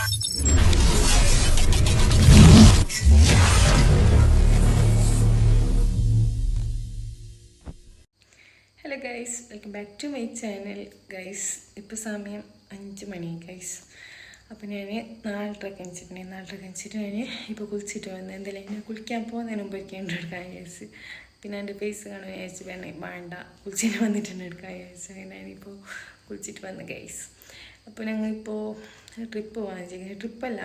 Hello guys, welcome back to my channel guys. ഇപ്പോൾ സമയം 5 മണി guys. അപ്പോൾ ഞാൻ നാളെ കഴിച്ചിട്ട് ഞാൻ ഇപ്പോൾ കുളിച്ചിട്ട് വന്ന് എന്തെങ്കിലും ഞാൻ കുളിക്കാൻ പോകുന്നതിന് മുമ്പ് എടുക്കാൻ വിചാരിച്ച്. പിന്നെ എൻ്റെ ഫേസ് കാണാൻ വിചാരിച്ച് വേണ്ട കുളിച്ചിട്ട് വന്നിട്ടുണ്ട് എടുക്കാൻ വിചാരിച്ചു. ഞാനിപ്പോൾ കുളിച്ചിട്ട് വന്ന് ഗൈസ്. അപ്പോൾ ഞങ്ങളിപ്പോൾ ട്രിപ്പ് പോകാൻ വിചാരിക്കുന്നത്. ട്രിപ്പല്ല,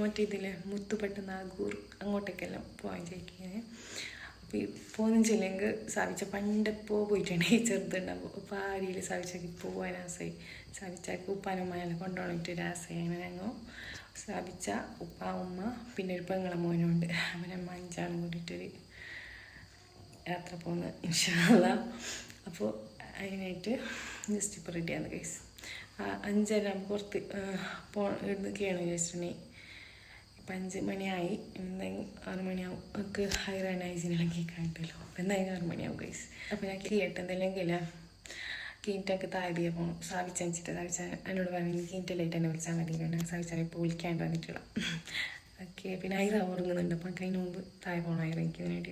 മറ്റേ ഇതിൽ മുത്തുപെട്ട് നാഗൂർ അങ്ങോട്ടേക്കെല്ലാം പോകാൻ വിചാരിക്കുന്നത്. അപ്പോൾ പോകുന്നില്ലെങ്കിൽ സാവിച്ച പണ്ടപ്പോൾ പോയിട്ടുണ്ട് ചെറുതുണ്ടാകുമ്പോൾ. അപ്പോൾ ആ രീതിയിൽ സാവിച്ചക്ക് പോകാൻ ആസയായി. സാവിച്ചക്ക് ഉപ്പാനമ്മയെല്ലാം കൊണ്ടുപോയിട്ട് ഒരാസയായി. അങ്ങനെ ഞങ്ങൾ സാവിച്ച ഉപ്പ ഉമ്മ പിന്നെ ഒരു പെങ്ങളെ മോനുണ്ട്. അവനമ്മ 5 ആളും കൂടിയിട്ടൊരു യാത്ര പോകുന്നത് ഇൻഷാ അല്ലാഹ്. അപ്പോൾ അതിനായിട്ട് ജസ്റ്റ് ഇപ്പോൾ റെഡിയാണ് ഗൈസ്. 5:30 പുറത്ത് ഇടുന്നൊക്കെയാണ് വിചാരിച്ചിട്ടുണ്ടെങ്കിൽ. ഇപ്പം 5 മണിയായി. എന്തെങ്കിലും 6 മണിയാവും. നമുക്ക് ഹൈറാനൈസിനെല്ലാം കേൾക്കാനിട്ടല്ലോ. അപ്പം എന്തായാലും 6 മണിയാവും ഗൈസ്. അപ്പോൾ ഞാൻ കേട്ട് എന്തെങ്കിലും കീറ്റൊക്കെ താഴ്ത്തിയപ്പോൾ സാവിച്ചനിച്ചിട്ട് സാവിച്ച എന്നോട് പറഞ്ഞു കീറ്റലായിട്ട് എന്നെ വിളിച്ചാൽ മതി. സാവിച്ചാൽ ഇപ്പോൾ വിളിക്കാണ്ട് വന്നിട്ടുള്ള. ഓക്കെ, പിന്നെ ഹൈറ ഉറങ്ങുന്നുണ്ട്. അപ്പം അതിന് മുമ്പ് താഴെ പോകണം ഹൈറ എനിക്ക് വേണ്ടി.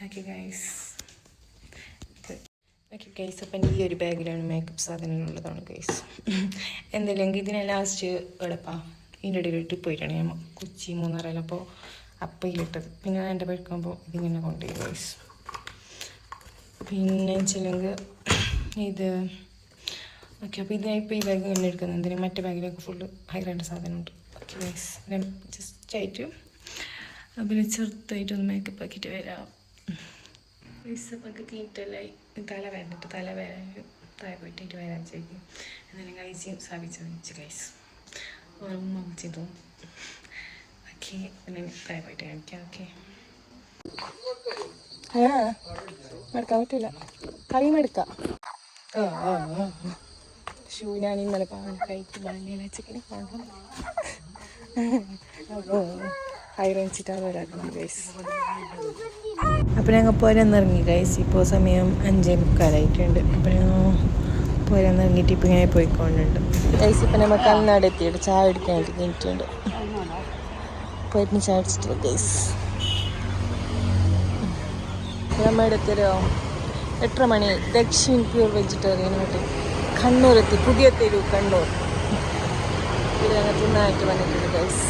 Okay guys. ഓക്കെ ഗൈസ്, അപ്പം ഈ ഒരു ബാഗിലാണ് മേക്കപ്പ് സാധനങ്ങളുള്ളതാണ് ഗൈസ്. എന്തെങ്കിലും ഇതിനെ ലാസ്റ്റ് എളുപ്പമാണ്. ഇതിൻ്റെ ഇടയിൽ ട്രിപ്പ് പോയിട്ടാണ് ഞാൻ കൊച്ചി മൂന്നാറെല്ലാം. അപ്പോൾ അപ്പയിലിട്ടത്. പിന്നെ എൻ്റെ പഠിക്കുമ്പോൾ ഇതിങ്ങനെ കൊണ്ടുപോയി ഗൈസ്. പിന്നെ വെച്ചില്ലെങ്കിൽ ഇത് ഓക്കെ. അപ്പോൾ ഇതിനിപ്പോൾ ഈ ബാഗ് തന്നെ എടുക്കുന്നത്. എന്തിനാ മറ്റേ ബാഗിലൊക്കെ ഫുള്ള് ഹൈറാൻഡ് സാധനമുണ്ട്. ഓക്കെ ഗൈസ്, ഞാൻ ജസ്റ്റ് ആയിട്ട് പിന്നെ ചെറുതായിട്ടൊന്ന് മേക്കപ്പ് ആക്കിയിട്ട് വരാം ഗൈസ്. അപ്പോൾ തീറ്റല്ലായി തലവേദന താഴെ പോയിട്ട് വരാൻ ചെയ്യും. എന്തെങ്കിലും കഴിച്ച് സ്ഥാപിച്ച് വെച്ച് ഗൈസ്. ഉമ്മ വിളിച്ചതും ഓക്കെ. പിന്നെ താഴെ പോയിട്ട് കാണിക്കാം. ഓക്കെ, എടുക്കാൻ പറ്റില്ല. കളിയും എടുക്കാം. ഷൂ ഞാൻ ഇന്നലെ കഴിക്കും. ബാങ്കിലെ ചിക്കനെ കാണാം. ഹൈറേഞ്ചിട്ടാണ് വരാക്കുന്നത് ഗൈസ്. അപ്പോൾ ഞങ്ങൾ പോരാന്നിറങ്ങി ഗൈസ്. ഇപ്പോൾ സമയം 5:45 അപ്പോൾ ഞങ്ങൾ പോരാന്നിറങ്ങിയിട്ട് ഇപ്പം ഇങ്ങനെ പോയിക്കൊണ്ടുണ്ട് ഗൈസ്. ഇപ്പം നമ്മൾ കൽനാട് എത്തിയിട്ട് ചായ കുടിക്കാനായിട്ട് കഴിഞ്ഞിട്ടുണ്ട്. പോയിട്ട് ചായ അടിച്ചിട്ട് ഗൈസ്. നമ്മൾ എടുത്തൊരു 8 മണി. Dakshin pure vegetarian hotel Kannur എത്തി. പുതിയ തെരു കണ്ണൂർ. ഇത് ഞങ്ങൾ തിന്നായിട്ട് വന്നിട്ടുണ്ട് ഗൈസ്.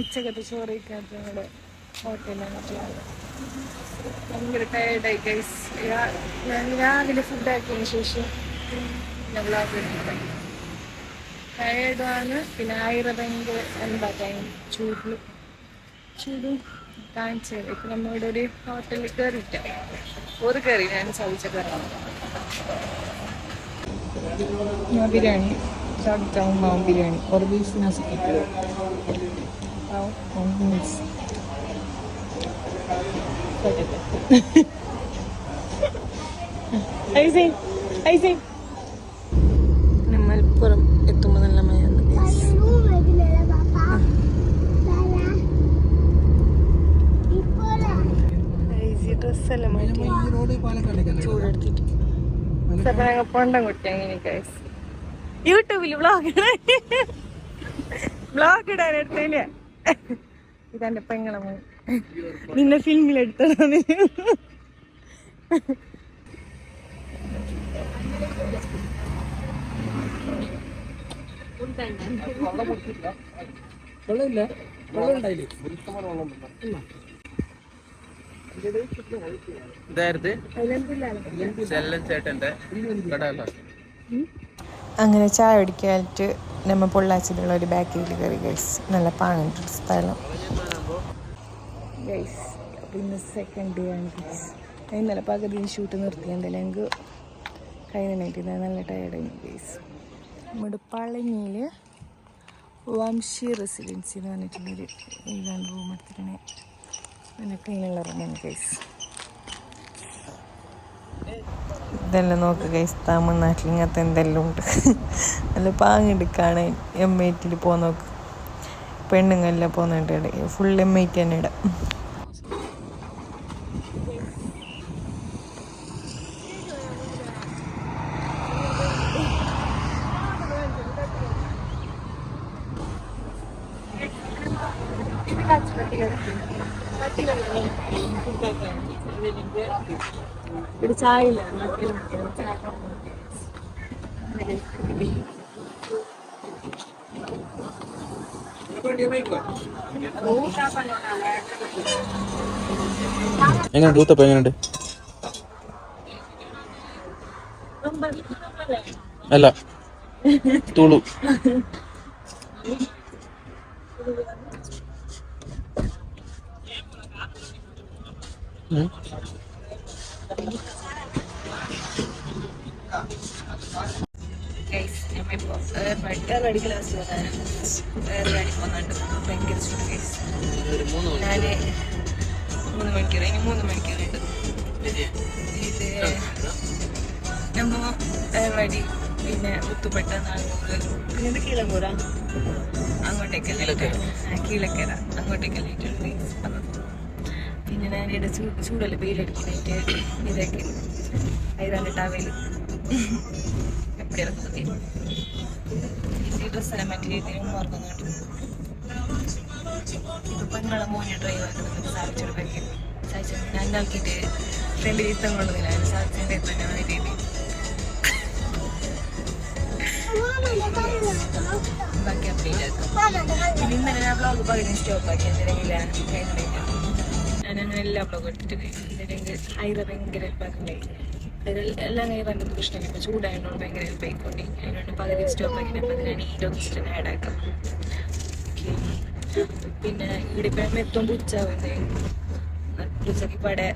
ഉച്ചക്കത്തെ ചോറ് കഴിക്കാത്ത ഞങ്ങളുടെ ഹോട്ടലിലാണ്. ഭയങ്കര ടയർഡായി ഗൈസ്. ഞാൻ രാവിലെ ഫുഡ് ആക്കിയതിന് ശേഷം ഞങ്ങൾ ടയർഡാണ്. പിന്നെ ഭയങ്കര എന്താക്കാൻ ചൂടും കാണിച്ചത്. ഇപ്പം നമ്മളിവിടെ ഒരു ഹോട്ടലിൽ കയറിയിട്ട കയറി ഞാൻ സാധിച്ച കയറാം. ബിരിയാണി സാധിച്ചാവും ബിരിയാണി ഒരു ബീഫ് നസിക്കിട്ട് മലപ്പുറം എത്തുമ്പോൾ നല്ല മഴയാണ്. ഡ്രസ്സെല്ലാം മാറ്റി ചൂടെടുത്തിട്ട് ഞങ്ങൾ പൊണ്ടം കുട്ടി അങ്ങനെ ഗൈസ്. യൂട്യൂബിൽ വ്ളോഗ് ഇടാൻ എടുത്തില്ല. ഇതെന്റെ പെങ്ങളെ മോൻ. നിന്നെ ഫിലിമിലെടുത്തതാണ്. അങ്ങനെ ചായ കുടിക്കാനായിട്ട് നമ്മൾ പൊള്ളാച്ചിലുള്ള ഒരു ബാക്കിൽ കയറി ഗൈസ്. നല്ല പാങ്ങുണ്ട് സ്ഥലം ഗൈസ്. പിന്നെ സെക്കൻഡ് ഡേ ആണ് ഗൈസ്. ഇന്നലെ പകുതി ഷൂട്ട് നിർത്തി. എന്തെങ്കിലും ഞങ്ങൾക്ക് കഴിഞ്ഞിട്ട് നല്ല ടയർഡായി ഗൈസ്. നമ്മുടെ പളനിയിൽ വംശി റെസിഡൻസി എന്ന് പറഞ്ഞിട്ടുള്ളൊരു ഇതിലാണ് റൂം എടുത്തിട്ടുണ്ടേ. നല്ല ക്ലീനുള്ള റൂമാണ് ഗൈസ്. ഇതെല്ലാം നോക്ക് ഗൈസ്. തമിഴ്നാട്ടിൽ ഇങ്ങനത്തെ എന്തെല്ലാം ഉണ്ട്. നല്ല പാങ്ങുണ്ട് കാണാൻ. M8 പോകാൻ നോക്ക്. പെണ്ണുങ്ങളെല്ലാം പോകുന്നുണ്ട്. ഇടയ്ക്ക് ഫുൾ M8 തന്നെ ഇടാം. ഇവിടെ ചായ ഇല്ല. എങ്ങനെയുണ്ട് ഊത്തപ്പം? എങ്ങനെയുണ്ട്? അല്ല, തുളു. ഏർവാടി ക്ലാസ് ഏർവാടി പോകുന്നുണ്ട്. ഭയങ്കര ചൂട് കേസ്. ഞാൻ 3 മണിക്കൂർ, ഇനി 3 മണിക്കൂറുണ്ട്. ഇത് നമ്മ ഏർവാടി, പിന്നെ മുത്തുപെട്ട, നാളൂർ, പിന്നെ ഇത് കിളമ്പൂര, അങ്ങോട്ടേക്കല്ലേ കീഴക്കര, അങ്ങോട്ടേക്കല്ലേ ആയിട്ടുണ്ട്. പിന്നെ ഞാനിവിടെ ചൂടല്ല വെയിലടിക്കാനായിട്ട് ഇതൊക്കെ ഐതാണ്ട് ടവൽ എപ്പടി ഇറക്കുന്നത് ഈ ഡ്രസ്സെല്ലാം മറ്റു രീതിയിലും ഓർക്കുന്നുണ്ട്. ഇപ്പൊ പെങ്ങളെ മോനെ ഡ്രൈവ് ആക്കുന്നുണ്ട്. സാധിച്ചെടുപ്പൊക്കെ സാധിച്ചു ഞാൻ നോക്കിയിട്ട് ഫ്രണ്ട് ഇഷ്ടം കൊള്ളുന്നില്ല. സാധിച്ചതിൻ്റെ തന്നെ ആ രീതി ബാക്കി അപ്ഡേറ്റ് ആക്കും. ഇന്നലെ ഞാൻ ബ്ലോഗ് പകുതി സ്റ്റോപ്പാക്കി. എന്തെങ്കിലും ഞാനങ്ങനെ എല്ലാ ബ്ലോഗും എടുത്തിട്ട് എന്തെങ്കിലും ഹൈറ ഭയങ്കര ഹെൽപ്പാക്കുണ്ടായി. എല്ലാം ഹൈറൻ്റെ പ്രശ്നമില്ല. ഇപ്പോൾ ചൂടായതുകൊണ്ട് ഭയങ്കര ഹെൽപ്പ് ആയിക്കോട്ടെ. അതിനോട് പകുതി സ്റ്റോപ്പാക്കി. അപ്പോൾ അതിനാണ് ഈ ഡോക്സിസ്റ്റൻ ആഡ് ആക്കാം. പിന്നെ ഇവിടെ ഇപ്പം എത്തുമ്പോൾ ഉച്ചാവുന്നേ. ഉച്ചയ്ക്ക് പടെ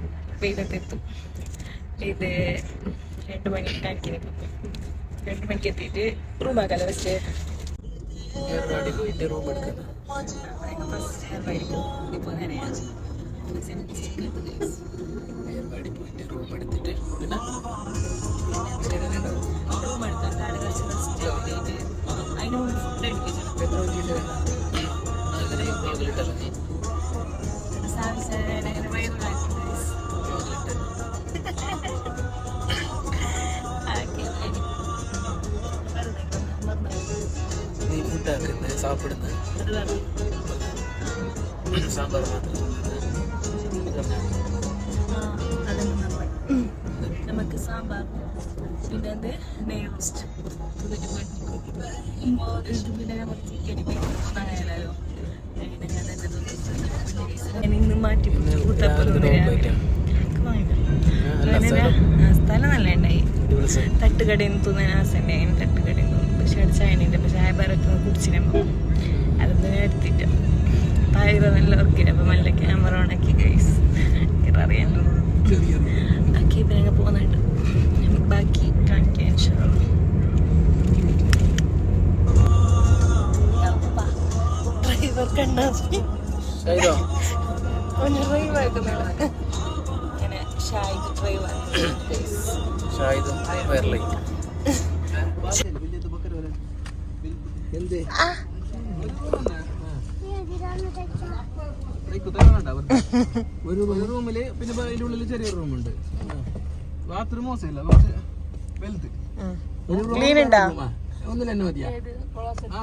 വെയിലത്തെത്തും. ഇത് 2 മണി കണക്കിന് 2 മണിക്ക് എത്തിയിട്ട് റൂമാക്കാലോ ഫസ്റ്റ്. ഏർവാടി പോയിട്ട് റൂം എടുക്കുന്നത്. ഫസ്റ്റ് ഏർവാടി ഇപ്പോൾ അങ്ങനെയാണ്. ഏർവാടി പോയിട്ട് റൂം എടുത്തിട്ട് പിന്നെ റൂം എടുത്താൽ താഴെ കുറച്ച് റെസ്റ്റ് ചെയ്തിട്ട് അതിന് മുമ്പ് ഫുഡ് അടിക്കാൻ അങ്ങനെ വൈകുന്നേരം നീ ഫുഡാക്കുന്നത് സാപ്പിടുന്നത് സാമ്പാർ മാത്രം. നമുക്ക് സാമ്പാർ, പിന്നെ അത് നെയ് റോസ്റ്റ്, പിന്നെ നമുക്ക് ചിക്കൻ അങ്ങനെയല്ലോ. ഞാൻ ഇന്ന് മാറ്റി സ്ഥലം നല്ല ഉണ്ടായി. തട്ടുകടയിൽ നിന്ന് തോന്നുന്ന ആസണ്ടായി. അങ്ങനെ തട്ടുകടയിൽ നിന്ന് പക്ഷെ അവിടെ ചായനുണ്ട്. പക്ഷെ ചായ പേരൊക്കെ കുടിച്ചിരുമ്പോൾ അതൊന്നും എടുത്തിട്ട് താഴെ നല്ല ഉറക്കില്ല. അപ്പം നല്ല ക്യാമറ ഓണാക്കി ഗൈസ് അറിയാമല്ലോ ആക്കി. ഇപ്പം ഞങ്ങൾ പോകുന്നുണ്ട്. ബാക്കി കാണിക്കാൻ ഡ്രൈവർ കണ്ണാക്കി ഇങ്ങനെ ഷായിദ് ഡ്രൈവർ. ഷായിദും വേറെ ഒരു റൂമില് പിന്നെ അതിന്റെ ഉള്ളിൽ ചെറിയൊരു റൂമുണ്ട്. ബാത്റൂം മോശമില്ല, കുറച്ച് വലുത്. ഒന്നിൽ തന്നെ മതിയാ?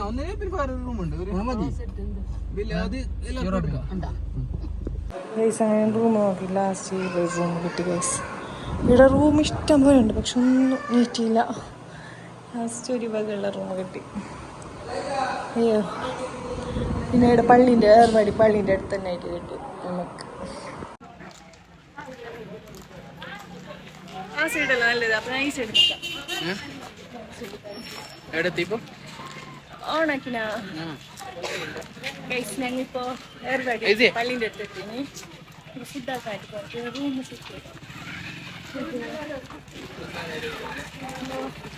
ഒന്നിനെ പിന്നെ വേറെ റൂമുണ്ട്. മതി അത് അങ്ങനെ റൂം നോക്കി ലാസ്റ്റ് റൂം കിട്ടി ഗൈസ്. ഇവിടെ റൂം ഇഷ്ടം പോലെ ഉണ്ട്, പക്ഷെ ഒന്നും നീറ്റിയില്ല. ലാസ്റ്റ് ഒരു വകയുള്ള റൂം കിട്ടി. അയ്യോ, പിന്നെ ഇവിടെ പള്ളീൻ്റെ ഏർവാടി പള്ളീൻ്റെ അടുത്ത് തന്നെ ആയിട്ട് കിട്ടി നമുക്ക്. ആ സൈഡല്ല നല്ലത്. അപ്പം ഞാൻ ഈ സൈഡ് ഓണാക്കിനാ ഗൈസ്. ഞങ്ങളിപ്പോൾ ഏർവാടി പള്ളീൻ്റെ അടുത്ത് എത്തിന് ഫുഡാക്കാനായിട്ട് കുറച്ച് റൂം സെറ്റ് ചെയ്തു.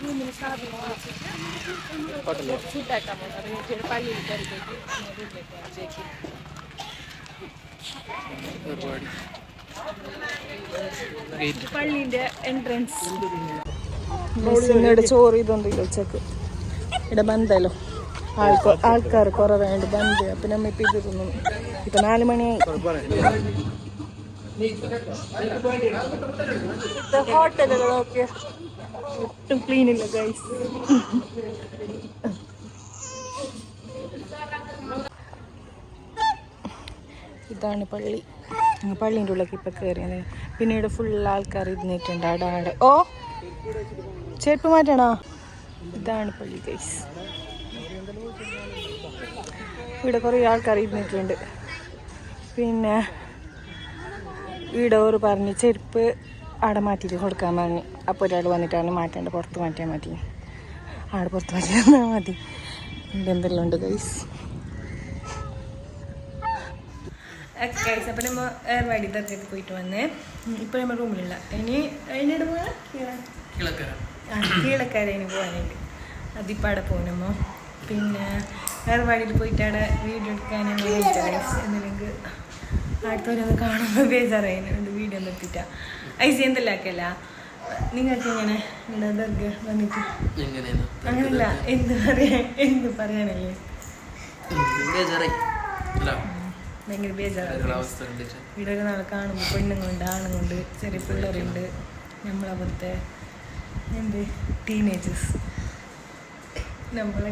റൂമിന് സാധനം ഫുഡാക്കാൻ പോകുന്നത് പള്ളിയിൽ കയറിയിട്ട് പള്ളീൻ്റെ എൻട്രൻസ്. ഇവിടെ ചോറ് ഇതൊന്നുമില്ല ഉച്ചക്ക്. ഇവിടെ ബന്ധല്ലോ ആൾക്കാർ കുറവായതുകൊണ്ട് ബന്ധ്. അപ്പം നമ്മ ഇപ്പം ഇത് തിന്നു. ഇപ്പം 4 മണിയായി. ഹോട്ടലുകളൊക്കെ ഒട്ടും ക്ലീനില്ല ഗൈസ്. ഇതാണ് പള്ളി. പള്ളീൻ്റെ ഉള്ളിലേക്ക് ഇപ്പം കയറിയത്. പിന്നെ ഇവിടെ ഫുൾ ആൾക്കാർ ഇരുന്നിട്ടുണ്ട്. ആടെ ഓ ചെരുപ്പ് മാറ്റണോ? ഇതാണ് പള്ളി ഗൈസ്. ഇവിടെ കുറേ ആൾക്കാർ ഇരുന്നിട്ടുണ്ട്. പിന്നെ ഇവിടെ ഒരു പറഞ്ഞ് ചെരുപ്പ് അവിടെ മാറ്റിയിട്ട് കൊടുക്കാൻ പറഞ്ഞു. അപ്പോൾ ഒരാൾ വന്നിട്ടാണ് മാറ്റേണ്ട, പുറത്ത് മാറ്റിയാൽ മതി, അവിടെ പുറത്ത് മാറ്റിയാൽ മതി. എന്തെല്ലാം ഉണ്ട് ഗൈസ്. ഗൈസ് അപ്പം നമ്മൾ ഏർവാടി ദർഗയ്ക്ക് പോയിട്ട് വന്നേ. ഇപ്പോൾ നമ്മൾ റൂമിലുള്ള ഇനി അതിനോട് പോയാൽ കീഴക്കരയിന് പോകാനുണ്ട്. അതിപ്പോൾ അവിടെ പോകുന്നമ്മോ. പിന്നെ ഏർവാടിയിൽ പോയിട്ട് അവിടെ വീഡിയോ എടുക്കാൻ എന്നില്ലെങ്കിൽ അടുത്തവരൊന്ന് കാണുമ്പോൾ ബേജാറായിരുന്നു. വീഡിയോ നിർത്തിയിട്ടാ ഐസി എന്തെല്ലാം ആക്കല്ല. നിങ്ങൾക്ക് ഇങ്ങനെ ഇവിടെ ദർഗ വന്നിട്ട് അങ്ങനല്ല എന്ത് പറയാനല്ലേ ഭയങ്കര ബേജാറാണ്. ഇവിടെ ഒരു നാളെ കാണുമ്പോൾ പെണ്ണുങ്ങളുണ്ട്, ആണുങ്ങളുണ്ട്, ചെറിയ പിള്ളേരുണ്ട്, നമ്മളവിടുത്തെ എന്ത് ടീനേജേഴ്സ് നമ്മളെ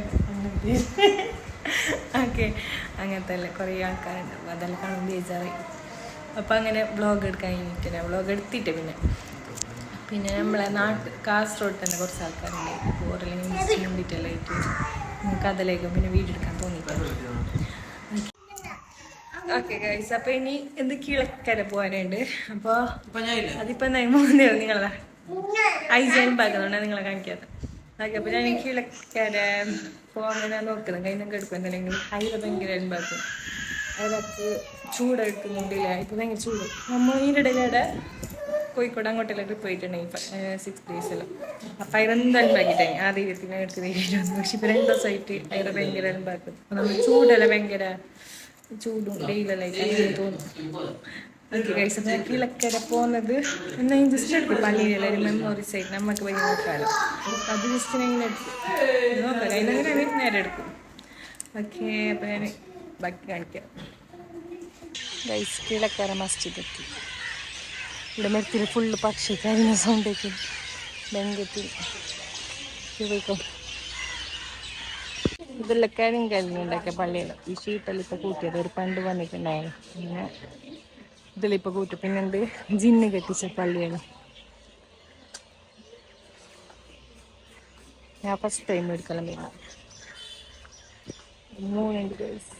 ഓക്കെ അങ്ങനത്തെ അല്ലേ കുറേ ആൾക്കാരുണ്ട്. അപ്പോൾ അതെല്ലാം കാണുമ്പോൾ ബേജാറായി. അപ്പോൾ അങ്ങനെ വ്ളോഗ് എടുക്കാൻ കഴിഞ്ഞിട്ട് വ്ളോഗ് എടുത്തിട്ട് പിന്നെ നമ്മളെ കാസർഗോഡ് തന്നെ കുറച്ച് ആൾക്കാരുണ്ട്. ഓരെല്ലാം വേണ്ടിയിട്ടെല്ലാം ആയിട്ട് നമുക്ക് അതിലേക്കും പിന്നെ വീഡിയോ എടുക്കാൻ തോന്നിയിട്ടുണ്ട്. ഓക്കെ ഗൈസ്, അപ്പോൾ ഇനി എന്ത് കിഴക്കര പോകാനുണ്ട്. അപ്പോൾ അതിപ്പോൾ എന്താ നിങ്ങളതാ ഐജൻ പാക്കുന്നുണ്ട് നിങ്ങളെ കാണിക്കാത്ത. ഓക്കെ, അപ്പോൾ ഞാൻ കിഴക്കര പോകാൻ നോക്കുന്നത് കൈന്നൊക്കെ എടുക്കും. എന്തെങ്കിലും അതിൽ ഭയങ്കര അൻപാക്കും. അതൊക്കെ ചൂടെടുക്കുന്നുണ്ടില്ല. ഇപ്പോൾ ഭയങ്കര ചൂട്. നമ്മൾ ഇതിൻ്റെ ഇടയിലൂടെ കോഴിക്കോട് അങ്ങോട്ടെല്ലാം ട്രിപ്പ് പോയിട്ടുണ്ടെങ്കിൽ 6 days അപ്പം അതിലെന്ത് അൻപാക്കിയിട്ടായി ആ ധൈര്യത്തിന് എടുത്ത് ധൈര്യം. പക്ഷെ ഇപ്പോൾ 2 ദിവസമായിട്ട് അതിൽ ഭയങ്കര അൻപാക്കും. നമ്മൾ ചൂടല്ല ഭയങ്കര ചൂടും ഡെയിലെല്ലാം ആയിട്ട് അങ്ങനെ തോന്നും. ഓക്കെ ഗൈസ്, അപ്പോൾ കിഴക്കര പോകുന്നത് എന്നാൽ ജസ്റ്റ് എടുക്കും. പള്ളിയിലുള്ള ഒരു മെമ്മോറീസ് ആയിട്ട് നമുക്ക് ഭയങ്കര നോക്കാമല്ലോ. അത് ജസ്റ്റ് ഇങ്ങനെ എടുക്കും നോക്കാം. അതിനങ്ങനെ നേരെ എടുക്കും. ഓക്കെ, അപ്പോൾ ഞാൻ ബാക്കി കാണിക്കാം ഗൈസ്. കിഴക്കര മസ്ജിദ് എത്തി. ഇവിടെ മരത്തിൽ ഫുള്ള് പക്ഷി കരിഞ്ഞ സൗണ്ടൊക്കെ ഭയങ്കരത്തിൽ പോയിക്കോ. ഇതെല്ലാം കരിഞ്ഞുണ്ടാക്കിയ പള്ളിയിൽ ഈ ഷീട്ടെല്ലാം ഇപ്പോൾ കൂട്ടിയത് ഒരു പണ്ട് വന്നിട്ടുണ്ടായിരുന്നു. പിന്നെ ഇതിലിപ്പോൾ കൂട്ടി. പിന്നെന്ത് ജിന്ന് കെട്ടിച്ച പള്ളിയാണ്. ഞാൻ ഫസ്റ്റ് ടൈം എടുക്കണം. പിന്നെ 3 ഗൈസ്.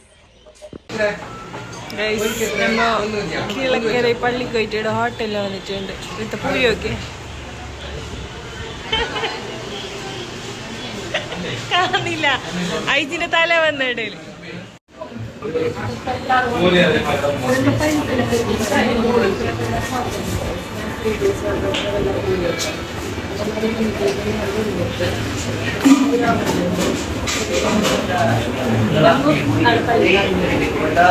കിഴക്കര പള്ളിക്ക് പോയിട്ട് ഇവിടെ ഹോട്ടലിൽ വന്നിട്ടുണ്ട്. ഇവിടുത്തെ പൂയൊക്കെ കാണില്ല. ഐജിന്റെ തല വന്ന ഇടയിൽ എന്താ